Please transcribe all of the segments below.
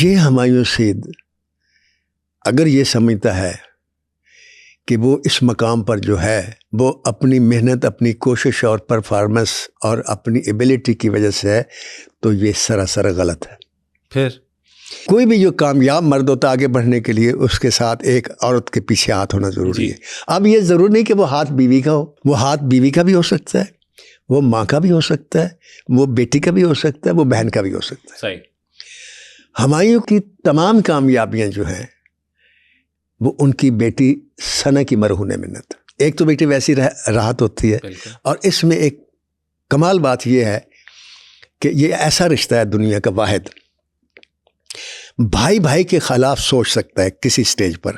ये हुमायूं सईद अगर ये समझता है कि वो इस मकाम पर जो है वो अपनी मेहनत, अपनी कोशिश और परफॉर्मेंस और अपनी एबिलिटी की वजह से है, तो ये सरासर गलत है। फिर कोई भी जो कामयाब मर्द होता है आगे बढ़ने के लिए, उसके साथ एक औरत के पीछे हाथ होना ज़रूरी है। अब ये ज़रूरी नहीं कि वो हाथ बीवी का हो, वो हाथ बीवी का भी हो सकता है, वो माँ का भी हो सकता है, वो बेटी का भी हो सकता है, वो बहन का भी हो सकता है। सही। हुमायूं की तमाम कामयाबियां जो हैं वो उनकी बेटी सना की मरहूने मिन्नत। एक तो बेटी वैसी राहत होती है, और इसमें एक कमाल बात यह है कि ये ऐसा रिश्ता है दुनिया का वाहिद, भाई भाई के खिलाफ सोच सकता है किसी स्टेज पर,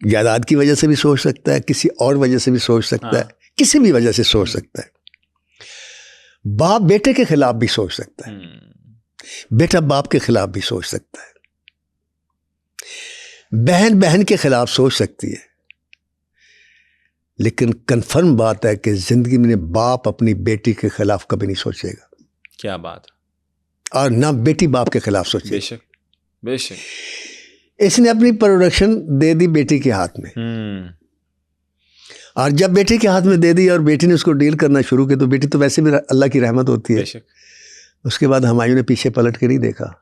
जायदाद की वजह से भी सोच सकता है, किसी और वजह से भी सोच सकता है, किसी भी वजह से सोच सकता है। बाप बेटे के खिलाफ भी सोच सकता है, बेटा बाप के खिलाफ भी सोच सकता है, बहन बहन के खिलाफ सोच सकती है। लेकिन कन्फर्म बात है कि जिंदगी में बाप अपनी बेटी के खिलाफ कभी नहीं सोचेगा। क्या बात। और ना बेटी बाप के खिलाफ सोचेगी। बेशक बेशक। इसने अपनी प्रोडक्शन दे दी बेटी के हाथ में, और जब बेटी के हाथ में दे दी और बेटी ने उसको डील करना शुरू किया, तो बेटी तो वैसे भी अल्लाह की रहमत होती है। उसके बाद हुमायूं ने पीछे पलट के नहीं देखा।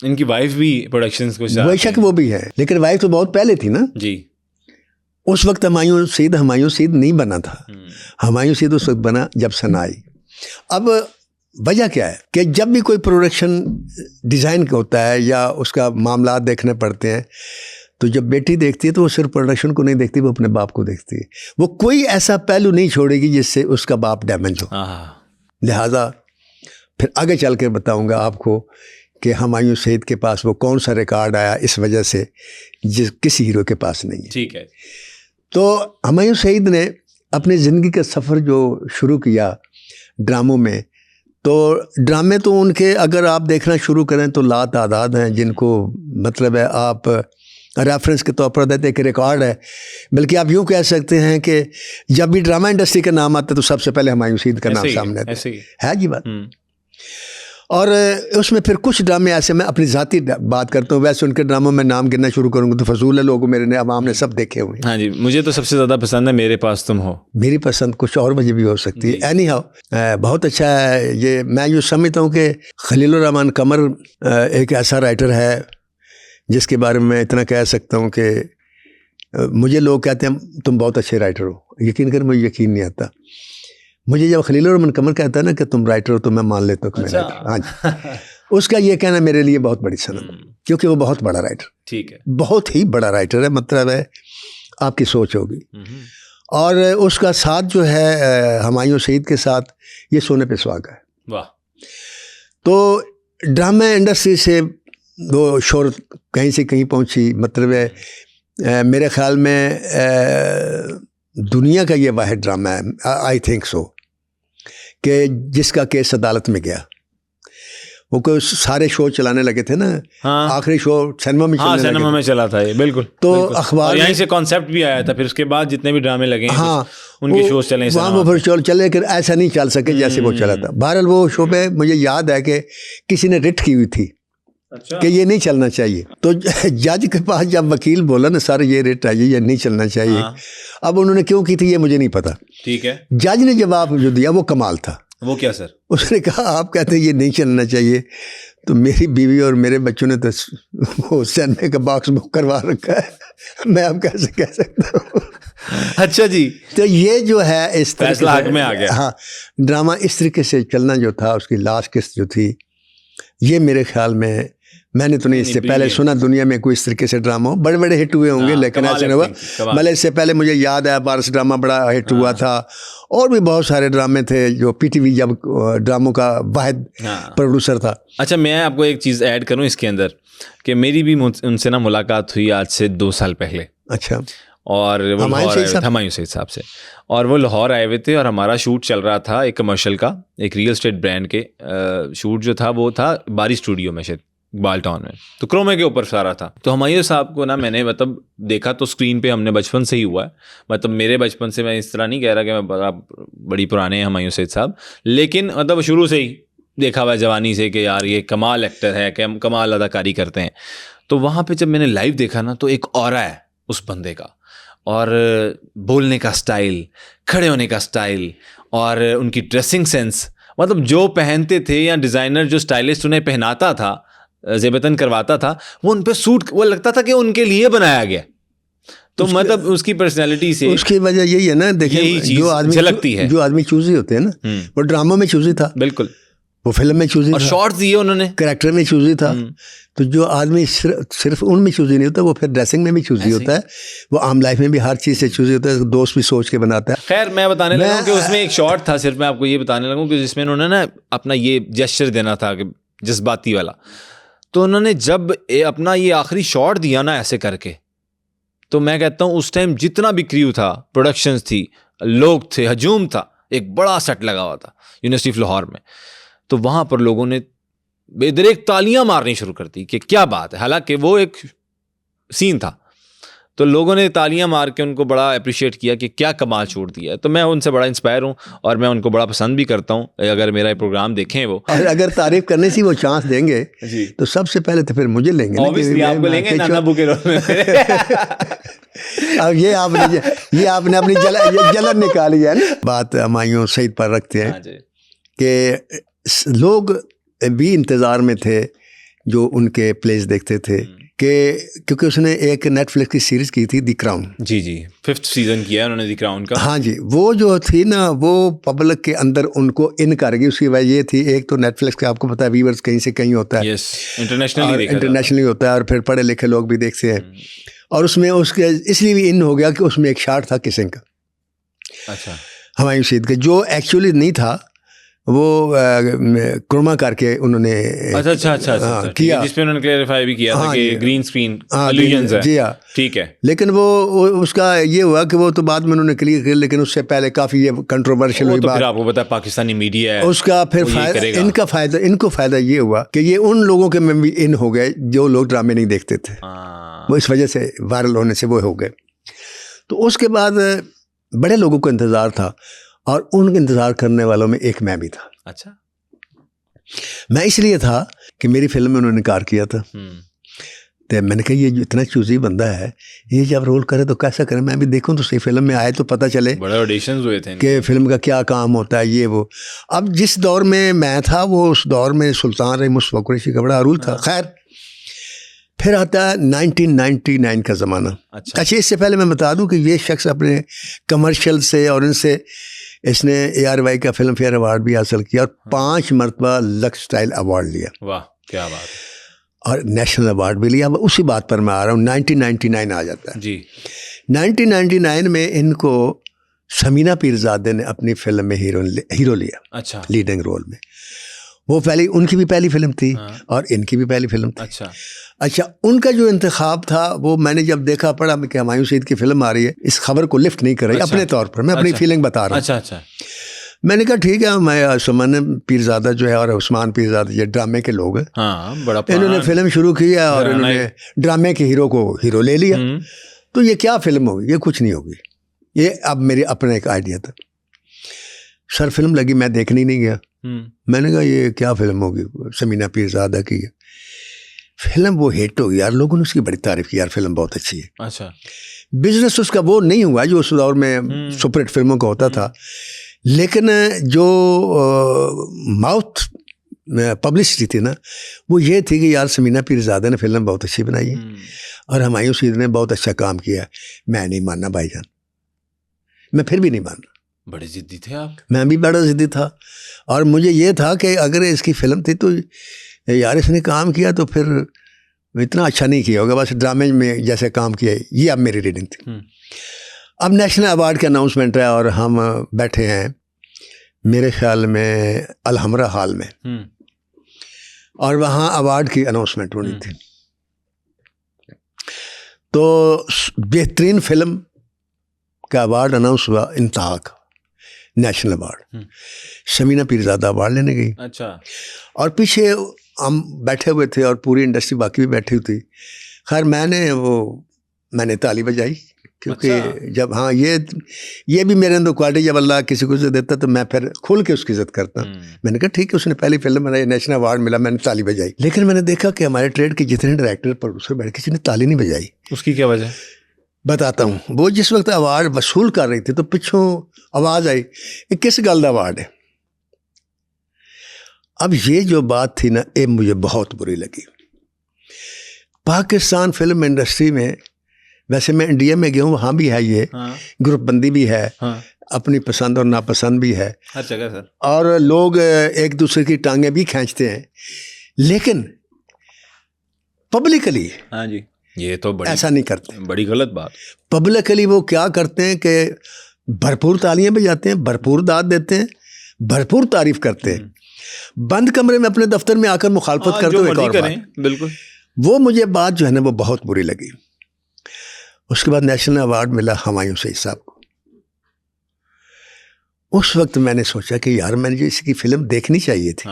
इनकी वाइफ भी प्रोडक्शंस को बेशक वो भी है, लेकिन वाइफ तो बहुत पहले थी ना जी। उस वक्त हुमायूं सईद नहीं बना था। हुमायूं सईद उस वक्त बना जब सना आई। अब वजह क्या है कि जब भी कोई प्रोडक्शन डिज़ाइन होता है या उसका मामला देखने पड़ते हैं, तो जब बेटी देखती है तो वो सिर्फ प्रोडक्शन को नहीं देखती, वो अपने बाप को देखती है। वो कोई ऐसा पहलू नहीं छोड़ेगी जिससे उसका बाप डैमेज हो। लिहाजा फिर आगे चल कर बताऊंगा आपको कि हुमायूं सईद के पास वो कौन सा रिकॉर्ड आया इस वजह से जिस किसी हीरो के पास नहीं है। ठीक है। तो हुमायूं सईद ने अपनी ज़िंदगी का सफ़र जो शुरू किया ड्रामों में, तो ड्रामे तो उनके अगर आप देखना शुरू करें तो लातादाद हैं, जिनको मतलब है आप रेफरेंस के तौर पर देते एक रिकॉर्ड है। बल्कि आप यूँ कह सकते हैं कि जब भी ड्रामा इंडस्ट्री का नाम आता है तो सबसे पहले हुमायूं सईद का नाम सामने आता है जी बात। और उसमें फिर कुछ ड्रामे ऐसे, मैं अपनी ज़ाती बात करता हूँ, वैसे उनके ड्रामों में नाम गिनना शुरू करूँगा तो फजूल है, लोगों मेरे ने आवाम ने सब देखे हुए। हाँ जी, मुझे तो सबसे ज़्यादा पसंद है मेरे पास तुम हो। मेरी पसंद कुछ और वजह भी हो सकती है। एनी हाउ बहुत अच्छा है ये। मैं यूँ समझता हूँ कि खलीलुर रहमान कमर एक ऐसा राइटर है जिसके बारे में इतना कह सकता हूँ कि मुझे लोग कहते हैं तुम बहुत अच्छे राइटर हो, यकीन कर मुझे यकीन नहीं आता। मुझे जब खलीलुर रहमान कमर कहता है ना कि तुम राइटर हो तो मैं मान लेता हूँ कि मैं राइटर। हाँ जी। उसका ये कहना मेरे लिए बहुत बड़ी सनद, क्योंकि वो बहुत बड़ा राइटर, ठीक है, बहुत ही बड़ा राइटर है, मतलब है आपकी सोच होगी। और उसका साथ जो है हुमायूं सईद के साथ ये सोने पे सुहागा है। वाह। तो ड्रामा इंडस्ट्री से वो शोहरत कहीं से कहीं पहुंची, मतलब है मेरे ख्याल में दुनिया का ये वाहिद ड्रामा है, आई थिंक सो, कि जिसका केस अदालत में गया। वो कोई सारे शो चलाने लगे थे ना। हाँ। आखिरी शो सिनेमा में सिनेमा में चला था ये, बिल्कुल। तो अखबार यहीं से कॉन्सेप्ट भी आया था, फिर उसके बाद जितने भी ड्रामे लगे हैं, हाँ, उनके शो चले वहाँ, वो फिर शो चले कि ऐसा नहीं चल सके जैसे वो चला था। बहरहाल वो शो पे मुझे याद है कि किसी ने रिट की हुई थी कि ये नहीं चलना चाहिए। तो जज के पास जब वकील बोला ना सर ये रिट है, ये नहीं चलना चाहिए। हाँ। अब उन्होंने क्यों की थी ये मुझे नहीं पता, ठीक है। जज ने जवाब जो दिया वो कमाल था। वो क्या सर? उसने कहा आप कहते हैं ये नहीं चलना चाहिए, तो मेरी बीवी और मेरे बच्चों ने तो वो सिनेमा का बॉक्स बुक करवा रखा है, मैं अब कैसे कह सकता हूँ। अच्छा जी। तो ये जो है इस फैसला हक में आ गया। हाँ, ड्रामा इस तरीके से चलना जो था, उसकी लास्ट किस्त जो थी, ये मेरे ख्याल में मैंने तो नहीं इससे पहले सुना दुनिया में कोई इस तरीके से ड्रामा हो। बड़े बड़े हिट हुए होंगे, लेकिन ऐसे नहीं हुआ। मतलब इससे पहले मुझे याद है पारस ड्रामा बड़ा हिट हुआ था, और भी बहुत सारे ड्रामे थे जो पीटीवी जब ड्रामों का वाहिद प्रोड्यूसर था। अच्छा, मैं आपको एक चीज़ ऐड करूं इसके अंदर कि मेरी भी उनसे ना मुलाकात हुई आज से 2 साल पहले। अच्छा। और वो हुमायूं सईद साहब से, और वो लाहौर आए हुए थे और हमारा शूट चल रहा था एक कमर्शियल का, एक रियल एस्टेट ब्रांड के शूट जो था वो था बारी स्टूडियो में, शायद इकबाल टाउन में, तो क्रोमे के ऊपर सारा था। तो हुमायूं साहब को ना मैंने मतलब देखा तो स्क्रीन पे हमने बचपन से ही हुआ है, मतलब मेरे बचपन से, मैं इस तरह नहीं कह रहा कि मैं बड़ी पुराने हैं हुमायूं सईद साहब, लेकिन मतलब शुरू से ही देखा हुआ है जवानी से कि यार ये कमाल एक्टर है, कि कमाल अदाकारी करते हैं। तो वहाँ पे जब मैंने लाइव देखा ना, तो एक ऑरा है उस बंदे का, और बोलने का स्टाइल, खड़े होने का स्टाइल, और उनकी ड्रेसिंग सेंस, मतलब जो पहनते थे या डिज़ाइनर जो स्टाइलिस्ट उन्हें पहनाता था, ज़ेबतन करवाता था, वो उन पे सूट, वो लगता था कि उनके लिए बनाया गया। तो मतलब उसकी पर्सनैलिटी से उसकी वजह यही है ना, देखिए जो आदमी झलकती है, जो आदमी चूजी होते हैं ना, वो ड्रामों में चूजी था, बिल्कुल, वो फिल्म में चूजी और था, शॉर्ट्स दिए उन्होंने, कैरेक्टर में चूजी था। तो जो आदमी सिर्फ उनमें चूजी नहीं होता, वो फिर ड्रेसिंग में भी चूजी होता है, वो आम लाइफ में भी हर चीज़ से चूजी होता है, दोस्त भी सोच के बनाता है। खैर मैं बताने लगा कि उसमें एक शॉट था, सिर्फ मैं आपको ये बताने लगा कि जिसमें उन्होंने ना अपना ये जेस्चर देना था कि जज्बाती वाला, तो उन्होंने जब अपना ये आखिरी शॉट दिया ना ऐसे करके, तो मैं कहता हूँ उस टाइम जितना भी क्रू था, प्रोडक्शंस थी, लोग थे, हजूम था, एक बड़ा सेट लगा हुआ था यूनिवर्सिटी ऑफ लाहौर में, तो वहाँ पर लोगों ने बेदरेक तालियां मारनी शुरू कर दी कि क्या बात है। हालांकि वो एक सीन था, तो लोगों ने तालियां मार के उनको बड़ा अप्रिशिएट किया कि क्या कमाल छोड़ दिया है। तो मैं उनसे बड़ा इंस्पायर हूँ और मैं उनको बड़ा पसंद भी करता हूँ, अगर मेरा ये प्रोग्राम देखें वो, और अगर तारीफ करने से वो चांस देंगे जी, तो सबसे पहले तो फिर मुझे लेंगे, ऑब्वियसली आपको लेंगे नाना बू के रोल में। अब ये आपने अपनी जलन निकाली है ना। बात हमायूं सईद पर रखते हैं कि लोग भी इंतज़ार में थे जो उनके प्लेस देखते थे, कि क्योंकि उसने एक नेटफ्लिक्स की सीरीज़ की थी the crown. Ji 5th season किया है उन्होंने द क्राउन का। हाँ जी, वो जो थी ना, वो पब्लिक के अंदर उनको इन कर गई। उसकी वजह ये थी, एक तो नेटफ्लिक्स का आपको पता है व्यूअर्स कहीं से कहीं होता है, इंटरनेशनली होता है, और फिर पढ़े लिखे लोग भी देखते हैं, और उसमें उसके इसलिए भी इन हो गया कि उसमें एक शार्ट था किसिंग का, अच्छा, हुमायूं रशीद का, जो एक्चुअली नहीं था, वो क्रोमा करके उन्होंने अच्छा किया, जिसपे उन्होंने क्लैरिफाई भी किया था कि ग्रीन स्क्रीन इल्यूजन्स है। जी हाँ, ठीक है। लेकिन वो उसका ये हुआ कि वो तो बाद में उन्होंने क्लियर किया, लेकिन उससे पहले काफ़ी ये कंट्रोवर्शियल हुई बात। फिर आपको पता है पाकिस्तानी मीडिया है, उसका फिर इनको फ़ायदा ये हुआ कि ये उन लोगों के में भी इन हो गए जो लोग ड्रामे नहीं देखते थे, वो इस वजह से वायरल होने से वो हो गए। तो उसके बाद बड़े लोगों को इंतज़ार था, और उनके इंतज़ार करने वालों में एक मैं भी था। अच्छा, मैं इसलिए था कि मेरी फिल्म में उन्होंने इनकार किया था, तो मैंने कहा ये इतना चूजी बंदा है, ये जब रोल करे तो कैसा करे, मैं भी देखूं तो सही, फिल्म में आए तो पता चले बड़े ऑडिशंस हुए थे कि फिल्म का क्या काम होता है, ये वो। अब जिस दौर में मैं था, वो उस दौर में सुल्तान रही मुस्तफा कुरैशी का बड़ा रूल था। खैर, फिर आता है 1999 का ज़माना। अच्छा, इससे पहले मैं बता दूं कि ये शख्स अपने कमर्शियल से और इनसे इसने ARY का फिल्म फेयर अवार्ड भी हासिल किया, और 5 मरतबा लक्स स्टाइल अवार्ड लिया। वाह, क्या बात। और नेशनल अवार्ड भी लिया। उसी बात पर मैं आ रहा हूँ, 1999 आ जाता है जी। 1999 में इनको समीना पीरजादे ने अपनी फिल्म में हीरो लिया। अच्छा, लीडिंग रोल में। वो उनकी भी पहली फिल्म थी, और इनकी भी पहली फिल्म थी। अच्छा, उनका जो इंतखाब था, वो मैंने जब देखा पढ़ा कि हुमायूं रशीद की फिल्म आ रही है, इस खबर को लिफ्ट नहीं कर रही। अपने तौर पर मैं अपनी फीलिंग बता रहा हूँ। अच्छा, मैंने कहा ठीक है, मैं सुमन पीरजादा जो है और उस्मान पीरजादा, ये ड्रामे के लोग हैं, इन्होंने फिल्म शुरू की है और इन्होंने ड्रामे के हीरो को हीरो ले लिया, तो ये क्या फिल्म होगी, ये कुछ नहीं होगी। ये अब मेरे अपना एक आइडिया था। सर फिल्म लगी, मैं देखने नहीं गया। मैंने कहा ये क्या फिल्म होगी, समीना पीरजादा की है। फिल्म वो हिट हो गई यार, लोगों ने उसकी बड़ी तारीफ की, यार फिल्म बहुत अच्छी है। अच्छा, बिजनेस उसका वो नहीं हुआ जो उस दौर में सुपरहिट फिल्मों का होता था, लेकिन जो माउथ पब्लिसिटी थी ना, वो ये थी कि यार समीना पीरजादा ने फिल्म बहुत अच्छी बनाई है और हुमायूं रशीद ने बहुत अच्छा काम किया। मैं नहीं मानना भाईजान, मैं फिर भी नहीं मानना। बड़े जिद्दी थे आप। मैं भी बड़ा जिद्दी था, और मुझे ये था कि अगर इसकी फिल्म थी तो यार इसने काम किया तो फिर इतना अच्छा नहीं किया होगा, बस ड्रामे में जैसे काम किया। ये अब मेरी रीडिंग थी। अब नेशनल अवार्ड का अनाउंसमेंट है और हम बैठे हैं मेरे ख्याल में अलहमरा हॉल में, और वहाँ अवार्ड की अनाउंसमेंट होनी थी। तो बेहतरीन फिल्म का अवार्ड अनाउंस हुआ, इंतहा का national award. Samina Pirzada award लेने गई। अच्छा, और पीछे हम बैठे हुए थे और पूरी इंडस्ट्री बाकी भी बैठी हुई थी। खैर मैंने ताली बजाई, क्योंकि अच्छा। जब हाँ ये भी मेरे अंदर क्वालिटी, जब अल्लाह किसी को इज्जत देता तो मैं फिर खुल के उसकी इज्जत करता। मैंने कहा ठीक है, उसने पहली फिल्म बनाई, नेशनल अवार्ड मिला, मैंने ताली बजाई। लेकिन मैंने देखा कि हमारे ट्रेड के जितने डायरेक्टर प्रोड्यूसर बैठ किसी ने ताली नहीं बजाई। उसकी क्या वजह? बताता हूँ। वो जिस वक्त अवार्ड वसूल कर रही थी तो पिछों आवाज़ आई, ये किस गल का अवार्ड है। अब ये जो बात थी ना, ये मुझे बहुत बुरी लगी। पाकिस्तान फिल्म इंडस्ट्री में, वैसे मैं इंडिया में गया हूँ, वहाँ भी है ये ग्रुप बंदी भी है, अपनी पसंद और नापसंद भी है हर जगह सर, और लोग एक दूसरे की टांगें भी खींचते हैं, लेकिन पब्लिकली हाँ जी, ये तो ऐसा नहीं करते। बड़ी गलत बात। पब्लिकली वो क्या करते हैं कि भरपूर तालियां बजाते हैं, भरपूर दाद देते हैं, भरपूर तारीफ करते हैं, बंद कमरे में अपने दफ्तर में आकर मुखालफत करते हुए एक और बात। बिल्कुल, वो मुझे बात जो है ना वो बहुत बुरी लगी। उसके बाद नेशनल अवार्ड मिला हुमायूं सईद साहब को। उस वक्त मैंने सोचा कि यार मैंने जो इसकी फिल्म देखनी चाहिए थी,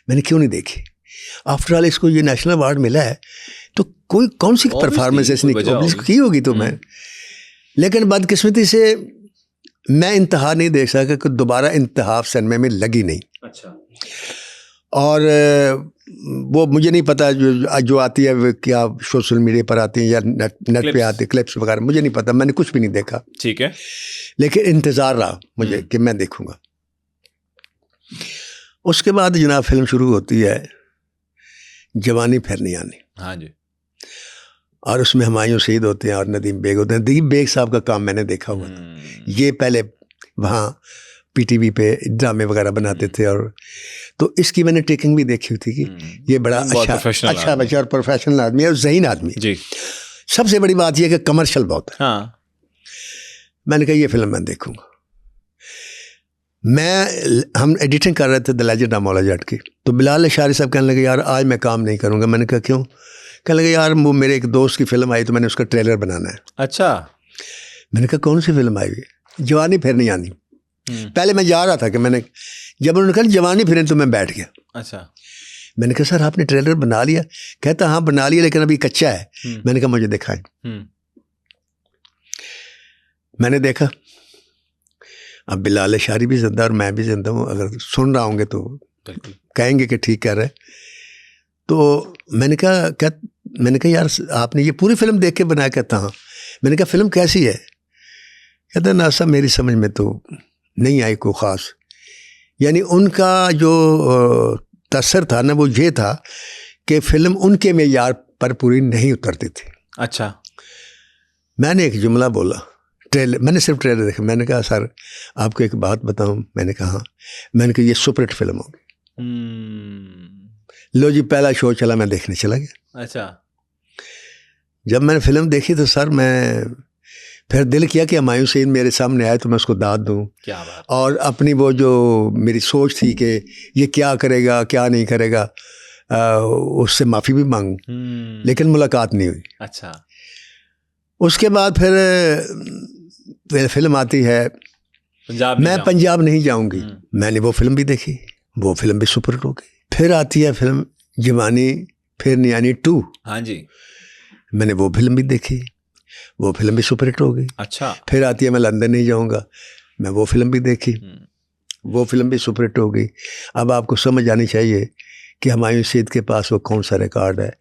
मैंने क्यों नहीं देखी। आफ्टर ऑल इसको ये नेशनल अवार्ड मिला है तो कोई कौन सी परफॉर्मेंस इसने की होगी तो मैं, लेकिन बदकिस्मती से मैं इंतहा नहीं देख सका कि दोबारा इंतहा सिनेमा में लगी नहीं। अच्छा। और वो मुझे नहीं पता जो आती है क्या सोशल मीडिया पर आती है या नेट पे आती है क्लिप्स वगैरह, मुझे नहीं पता, मैंने कुछ भी नहीं देखा। ठीक है, लेकिन इंतज़ार रहा मुझे कि मैं देखूंगा। उसके बाद जनाब फिल्म शुरू होती है जवानी फिर नहीं आनी। हाँ जी। और उसमें हुमायूं सईद होते हैं और नदीम बेग होते हैं। नदीम बेग साहब का काम मैंने देखा हुआ था, ये पहले वहाँ पीटीवी पे ड्रामे वगैरह बनाते थे, और तो इसकी मैंने टेकिंग भी देखी थी कि ये बड़ा अच्छा बच्चा और प्रोफेशनल आदमी है और ज़हीन आदमी जी। सबसे बड़ी बात यह कि कमर्शियल बहुत है। हाँ। मैंने कहा ये फिल्म मैं देखूंगा। हम एडिटिंग कर रहे थे the legend of Maula Jatt की, तो बिलाल अशारी साहब कहने लगे यार आज मैं काम नहीं करूंगा। मैंने कहा क्यों? कहने लगे यार वो मेरे एक दोस्त की फिल्म आई तो मैंने उसका ट्रेलर बनाना है। अच्छा। मैंने कहा कौन सी फिल्म आई? जवानी फिर नहीं आनी। पहले मैं जा रहा था कि मैंने, जब उन्होंने कहा जवानी फिर, तो मैं बैठ गया। अच्छा। मैंने कहा सर आपने ट्रेलर बना लिया? कहता हाँ बना लिया लेकिन अभी कच्चा है। मैंने कहा मुझे दिखाएं। मैंने देखा। अब बिलाल अशारी भी जिंदा और मैं भी जिंदा हूँ, अगर सुन रहा होंगे तो कहेंगे कि ठीक कह रहे हैं। तो मैंने कहा यार आपने ये पूरी फिल्म देख के बनाया? कहता हाँ। मैंने कहा फिल्म कैसी है? कहता ना साहब मेरी समझ में तो नहीं आई कोई ख़ास। यानी उनका जो तसर था ना वो ये था कि फ़िल्म उनके मेयार पर पूरी नहीं उतरती थी। अच्छा। मैंने एक जुमला बोला, मैंने सिर्फ ट्रेलर देखा। मैंने कहा सर आपको एक बात बताऊं? मैंने कहा हाँ। मैंने कहा ये सुपरहिट फिल्म होगी। लो जी पहला शो चला, मैं देखने चला गया। अच्छा। जब मैंने फिल्म देखी तो सर मैं फिर दिल किया कि हुमायूं सईद मेरे सामने आए तो मैं उसको दाद दूं। क्या बात। और अपनी वो जो मेरी सोच थी कि ये क्या करेगा क्या नहीं करेगा, उससे माफ़ी भी मांगूं, लेकिन मुलाकात नहीं हुई। अच्छा। उसके बाद फिर फिल्म आती है मैं पंजाब नहीं जाऊंगी। मैंने वो फिल्म भी देखी, वो फिल्म भी सुपरहिट हो गई। फिर आती है फिल्म जवानी फिर नहीं आनी 2। हाँ जी। मैंने वो फिल्म भी देखी, वो फिल्म भी सुपरहिट हो गई। अच्छा। फिर आती है मैं लंदन नहीं जाऊंगा, मैं वो फिल्म भी देखी, वो फिल्म भी सुपरहिट हो गई। अब आपको समझ आनी चाहिए कि हुमायूं सईद के पास वो कौन सा रिकॉर्ड है।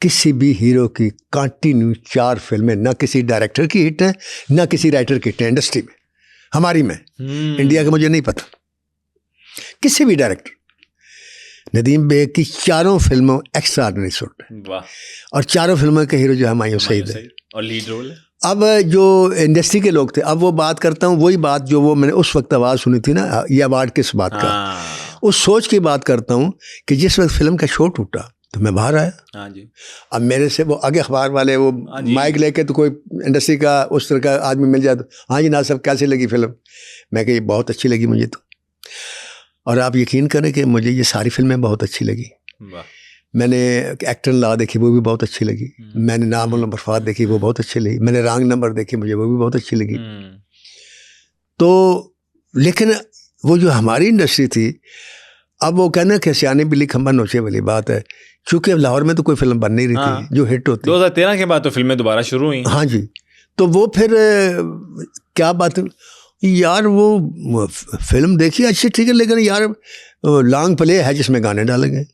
किसी भी हीरो की कंटिन्यू 4 फिल्में, ना किसी डायरेक्टर की हिट है ना किसी राइटर की हिट है इंडस्ट्री में, हमारी में। इंडिया का मुझे नहीं पता किसी भी डायरेक्टर। नदीम बेग की 4 फिल्मों एक्स्ट्राऑर्डिनरी सुट है, और 4 फिल्मों के हीरो जो हुमायूं सईद है और लीड रोल है। अब जो इंडस्ट्री के लोग थे, अब वो बात करता हूँ वही बात जो वो मैंने उस वक्त आवाज़ सुनी थी ना, ये अवार्ड किस बात का, उस सोच की बात करता हूँ कि जिस वक्त फिल्म का शो टूटा तो मैं बाहर आया। हाँ जी। अब मेरे से वो आगे अखबार वाले वो माइक लेके तो कोई इंडस्ट्री का उस तरह का आदमी मिल जाए तो हाँ जी ना साहब कैसी लगी फिल्म? मैं कही बहुत अच्छी लगी मुझे तो। और आप यकीन करें कि मुझे ये सारी फिल्में बहुत अच्छी लगी। मैंने एक्टर ला देखी, वो भी बहुत अच्छी लगी। मैंने नाम नंबर फात देखी, वो बहुत अच्छी लगी। मैंने रंग नंबर देखी, मुझे वो भी बहुत अच्छी लगी। तो लेकिन वो जो हमारी इंडस्ट्री थी, अब वो कहना कि सियाने बिल्ली खंबा नोचे वाली बात है, क्योंकि अब लाहौर में तो कोई फिल्म बन नहीं रही थी जो हिट होती। 2013 के बाद तो फिल्में दोबारा शुरू हुई। हाँ जी। तो वो फिर क्या बात यार, वो फिल्म देखी अच्छी ठीक है, लेकिन यार लॉन्ग प्ले है जिसमें गाने डाले गए,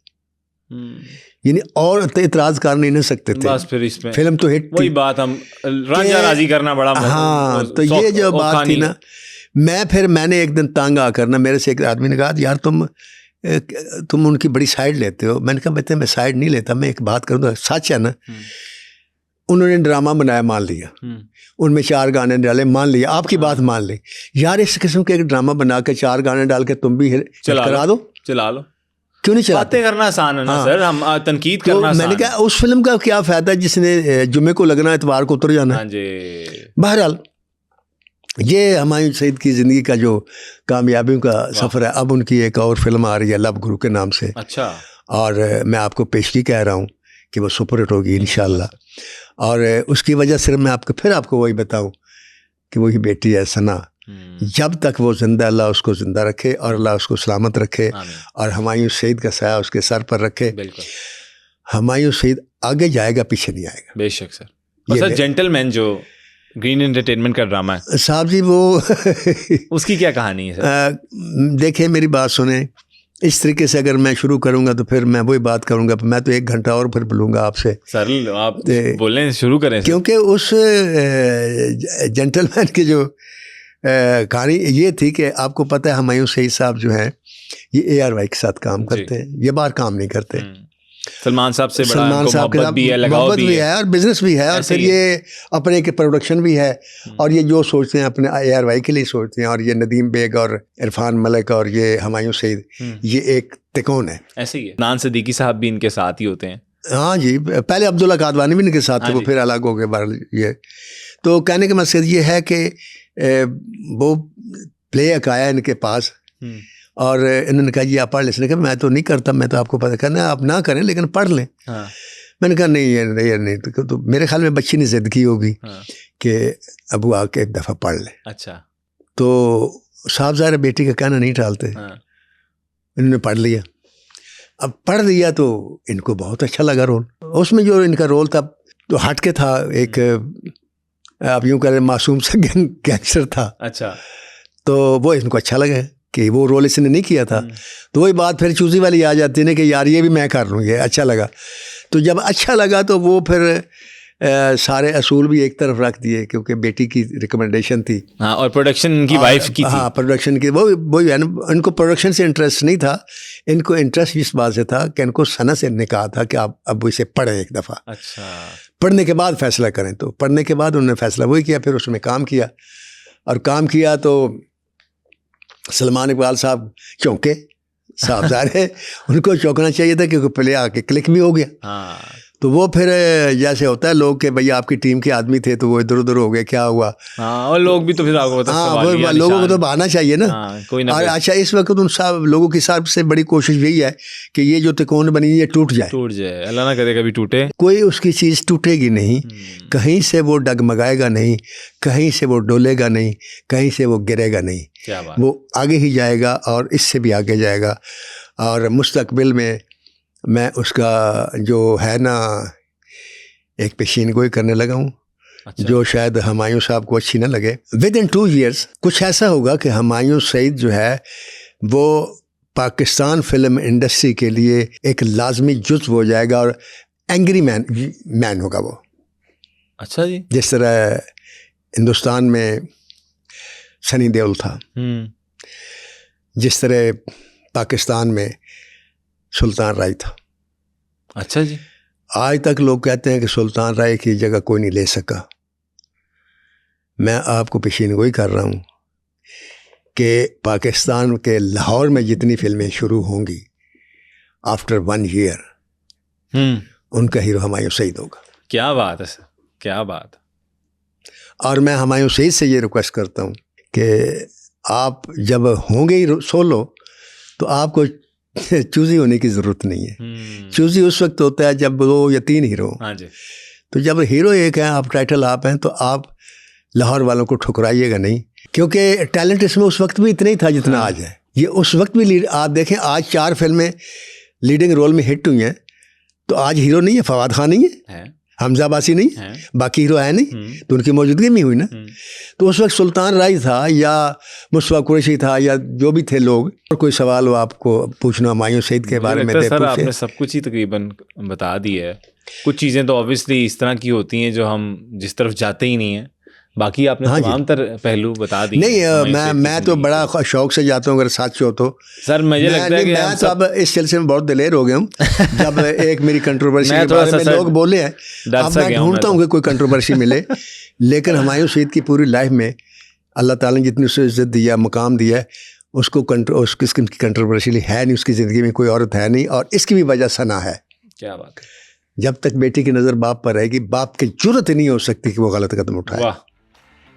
यानी और तो इतराज़ कर नहीं ना सकते थे। बस फिर इसमें फिल्म तो हिट वही बात, हम रांझा राजी करना बड़ा हाँ, तो ये जो बात थी ना, मैंने एक दिन तंग आकर ना, मेरे से एक आदमी ने कहा यार तुम उनकी बड़ी साइड लेते हो। मैंने कहा बेटे मैं साइड नहीं लेता, मैं एक बात करूँ तो सच है ना। उन्होंने ड्रामा बनाया, मान लिया, उनमें 4 गाने डाले, मान लिया, आपकी बात मान ली। यार इस किस्म के एक ड्रामा बना के 4 गाने डाल के तुम भी करा दो, चला लो, क्यों नहीं चलाते? बातें करना आसान है ना सर, हम तनकीद करना आसान। मैंने कहा उस फिल्म का क्या फ़ायदा जिसने जुम्मे को लगना इतवार को उतर जाना। बहरहाल ये हुमायूं सईद की ज़िंदगी का जो कामयाबियों का सफ़र है। अब उनकी एक और फिल्म आ रही है लव गुरु के नाम से। अच्छा। और मैं आपको पेशगी कह रहा हूँ कि वो सुपर हिट होगी इंशाल्लाह। और उसकी वजह सिर्फ मैं आपको वही बताऊँ कि वही बेटी है सना, जब तक वो जिंदा, अल्लाह उसको ज़िंदा रखे और अल्लाह उसको सलामत रखे और हुमायूं सईद का साया उसके सर पर रखे। हुमायूं सईद आगे जाएगा, पीछे नहीं आएगा। बेशक सर। और सर जेंटलमैन जो ग्रीन एंटरटेनमेंट का ड्रामा है साहब जी, वो उसकी क्या कहानी है सर? देखें मेरी बात सुने, इस तरीके से अगर मैं शुरू करूंगा तो फिर मैं वही बात करूंगा, मैं तो 1 घंटा और फिर बोलूँगा आपसे। सर आप बोलें, शुरू करें। क्योंकि उस जेंटलमैन की जो कहानी ये थी कि आपको पता है हुमायूं सईद साहब जो हैं ये ARY के साथ काम करते हैं, ये बाहर काम नहीं करते। सलमान साहब से बड़ा सलमान साहब के साथ मोहब्बत भी है और बिजनेस भी है, और फिर ये अपने के प्रोडक्शन भी है, और ये जो सोचते हैं अपने ARY के लिए सोचते हैं। और ये नदीम बेग और इरफान मलिक और ये हुमायूं सईद, ये एक तिकोन है। ऐसे ही है। नान सिद्दीकी साहब भी इनके साथ ही होते हैं। हाँ जी, पहले अब्दुल्ला कादवानी भी इनके साथ थे, वो फिर अलग हो गए बाहर। ये तो कहने का मकसद ये है कि वो प्ले आया इनके पास और इन्होंने कहा जी आप पढ़ लें। इसने कहा मैं तो नहीं करता, मैं तो आपको पता करना, आप ना करें लेकिन पढ़ लें। मैंने कहा नहीं ये नहीं, तो मेरे ख्याल में बच्ची ने जिद की होगी कि अबू आके एक दफ़ा पढ़ लें। अच्छा। तो साहब ज़ाहिर बेटी का कहना नहीं टालते, इन्होंने पढ़ लिया। अब पढ़ लिया तो इनको बहुत अच्छा लगा रोल। उसमें जो इनका रोल था तो हट के था, एक आप यूँ करें मासूम सा गैंगस्टर था। अच्छा। तो वो इनको अच्छा लगा कि वो रोल इसने नहीं किया था। तो वही बात फिर चूज़ी वाली आ जाती है ना कि यार ये भी मैं कर लूँ, ये अच्छा लगा। तो जब अच्छा लगा तो वो फिर सारे असूल भी एक तरफ रख दिए, क्योंकि बेटी की रिकमेंडेशन थी। हाँ, और प्रोडक्शन की वाइफ की थी। हाँ, प्रोडक्शन की वो है ना, इनको प्रोडक्शन से इंटरेस्ट नहीं था, इनको इंटरेस्ट इस बात से था कि इनको सना से ने कहा था कि आप अब इसे पढ़ें एक दफ़ा। अच्छा। पढ़ने के बाद फैसला करें। तो पढ़ने के बाद उन्होंने फैसला वही किया, फिर उसमें काम किया। और काम किया तो सलमान इकबाल साहब चौंके, साहब ज़ाहिर है उनको चौंकना चाहिए था, क्योंकि पहले आके क्लिक भी हो गया। हाँ। तो वो फिर जैसे होता है लोग के भैया आपकी टीम के आदमी थे तो वो इधर उधर हो गए, क्या हुआ। हाँ, और लोग भी तो फिर आपको पता, हाँ, वो लोगों को तो बहाना चाहिए ना। हाँ, कोई ना। और अच्छा, इस वक्त उन सब लोगों की सबसे बड़ी कोशिश यही है कि ये जो तिकोन बनी ये टूट जाए। अल्लाह ना करे कभी टूटे। कोई उसकी चीज़ टूटेगी नहीं, कहीं से वो डगमगाएगा नहीं, कहीं से वो डोलेगा नहीं, कहीं से वो गिरेगा नहीं। क्या बात। वो आगे ही जाएगा और इससे भी आगे जाएगा। और मुस्तकबिल में मैं उसका जो है ना एक पेशीन गोई करने लगा हूँ। अच्छा। जो शायद हुमायूं साहब को अच्छी ना लगे। विद इन 2 years कुछ ऐसा होगा कि हुमायूं सईद जो है वो पाकिस्तान फिल्म इंडस्ट्री के लिए एक लाजमी जुज़्व हो जाएगा और एंग्री मैन होगा वो। अच्छा जी। जिस तरह हिंदुस्तान में सनी देओल था, जिस तरह पाकिस्तान में सुल्तान राय था। अच्छा जी। आज तक लोग कहते हैं कि सुल्तान राय की जगह कोई नहीं ले सका। मैं आपको पेशीनगोई कर रहा हूँ कि पाकिस्तान के लाहौर में जितनी फिल्में शुरू होंगी आफ्टर 1 year उनका हीरो हुमायूं सईद होगा। क्या बात है सर, क्या बात। और मैं हुमायूं सईद से ये रिक्वेस्ट करता हूँ कि आप जब होंगे ही सोलो तो आपको चूज़ी होने की ज़रूरत नहीं है। चूज़ी उस वक्त होता है जब 2 या 3 हीरो। हाँ जी। तो जब हीरो एक है, आप टाइटल आप हैं, तो आप लाहौर वालों को ठुकराइएगा नहीं, क्योंकि टैलेंट इसमें उस वक्त भी इतना ही था जितना आज है। ये उस वक्त भी आप देखें, आज 4 फिल्में लीडिंग रोल में हिट हुई हैं, तो आज हीरो नहीं है, फवाद खान नहीं है। हमजा अब्बासी नहीं, हैं। बाकी हीरो है नहीं, तो उनकी मौजूदगी में हुई ना। तो उस वक्त सुल्तान राय था या मुस्तफा कुरैशी था या जो भी थे लोग। और कोई सवाल हो आपको पूछना हुमायूं शहीद के बारे में? सर आपने सब कुछ ही तकरीबन बता दिया है। कुछ चीज़ें तो ऑब्वियसली इस तरह की होती हैं जो हम जिस तरफ जाते ही नहीं हैं, बाकी आपने तमाम पहलू बता दिए। नहीं, मैं तो बड़ा शौक से जाता हूँ अगर साथ हो तो। सर मुझे लगता है कि मैं तो अब इस सिलसिले में बहुत दिलेर हो गया हूँ। जब एक मेरी कंट्रोवर्सी के बारे में लोग बोले हैं, अब मैं ढूंढता हूँ कि कोई कंट्रोवर्सी मिले। लेकिन हुमायूं शहीद की पूरी लाइफ में अल्लाह ताला ने जितनी उसे इज्जत दिया, मुकाम दिया है, उसको उस किस्म की कंट्रोवर्सी है नहीं। उसकी ज़िंदगी में कोई औरत है नहीं, और इसकी भी वजह सना है। क्या बात है। जब तक बेटी की नज़र बाप पर रहेगी, बाप की जरूरत ही नहीं हो सकती कि वो गलत कदम उठाए।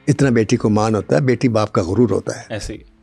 इतना बेटी को मान होता है, बेटी बाप का गुरूर होता है। ऐसे ही।